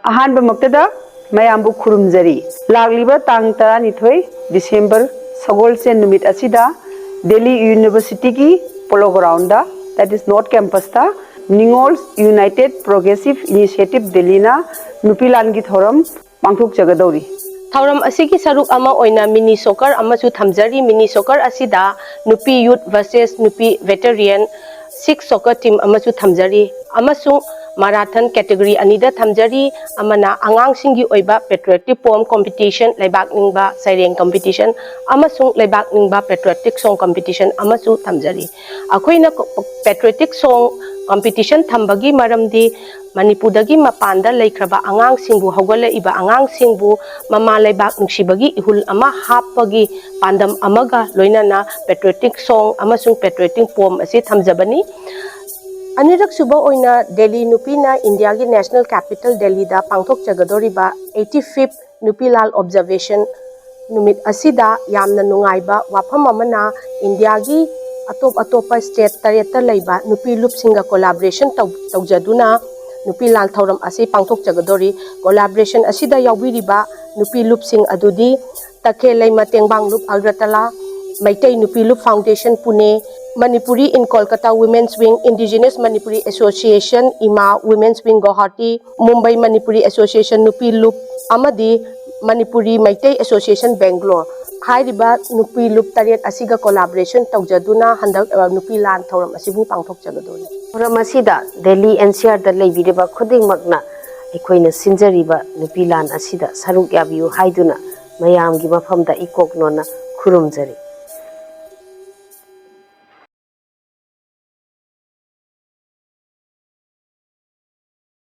अहानबा मक्तदा मयामबु खुरुमजरी लागलिबा तांग 12 December सगोलसेन नुमित असिदा Delhi university की polo ground that is north campus ता निंगोल्स United progressive initiative Delhi ना नुपी लान की थौरम पांगथोक जगदौरी थौरम असिगी सरुक अमा ओइना मिनी सॉकर अमसु थमजरी मिनी सॉकर असिदा नुपी यूथ वर्सेस नुपी वेटरियन 6 सॉकर टीम अमसु थमजरी अमसु माराथन कैटेगरी अनिदा थमजरी अमना आंगांग सिंगी ओइबा पेट्रियोटिक पोम कंपटीशन लेबाक निंगबा सैरेंग कंपटीशन अमसु लेबाक निंगबा पेट्रियोटिक सॉन्ग कंपटीशन अमसु थमजरी अखोइना पेट्रियोटिक सॉन्ग कंपटीशन थंबगी मरमदी मणिपुरदगी मपानदा लेख्रबा आंगांग सिंगबु हौगलइबा आंगांग सिंगबु ममा लेबाक नुक्सिबगी इहुल अमा हापगी पांदम अमगा लोइनाना पेट्रियोटिक सॉन्ग अमसु पेट्रियोटिक पोम असी थमजबनी अनिरक सुबह ओइना दिल्ली नुपीना इंडिया की नेशनल कैपिटल दिल्ली दा पांगथोक जगदोरिबा 85th नुपी लाल ऑब्जर्वेशन नुमित असिदा यामना नुंगाइबा वाफम अमना इंडिया की अतोप स्टेट तरेता लेबा नुपी लुपसिंगा कोलैबोरेशन तौजदुना नुपी लाल थौरम असी पांगथोक जगदोरी कोलैबोरेशन असिदा याउबिरिबा नुपी लुपसिंग अदुदी तखे लेमा तेंगबांग लुप अग्रतला मैतै नुपी लुप foundation Pune Manipuri in Kolkata women's wing indigenous Manipuri association इमा women's wing Guwahati Mumbai Manipuri association नुपी लुप अमदी मणिपुरी मैतै एसोसिएशन बेंगलोर हाइरिबा नुपी लुप तरेत असिगा कोलैबोरेशन तौजदुना हंदक नुपी लान थौरम असिबु पांगथोक जगदोरी थौरम असिदा दिल्ली एनसीआर दा लेबिरिबा खुदिंगमकना अखोइना सिंजरिबा नुपी लान असिदा सरुक याबियु हाइदुना मयामगी मफमदा इकोकनोना खुरुमजरी।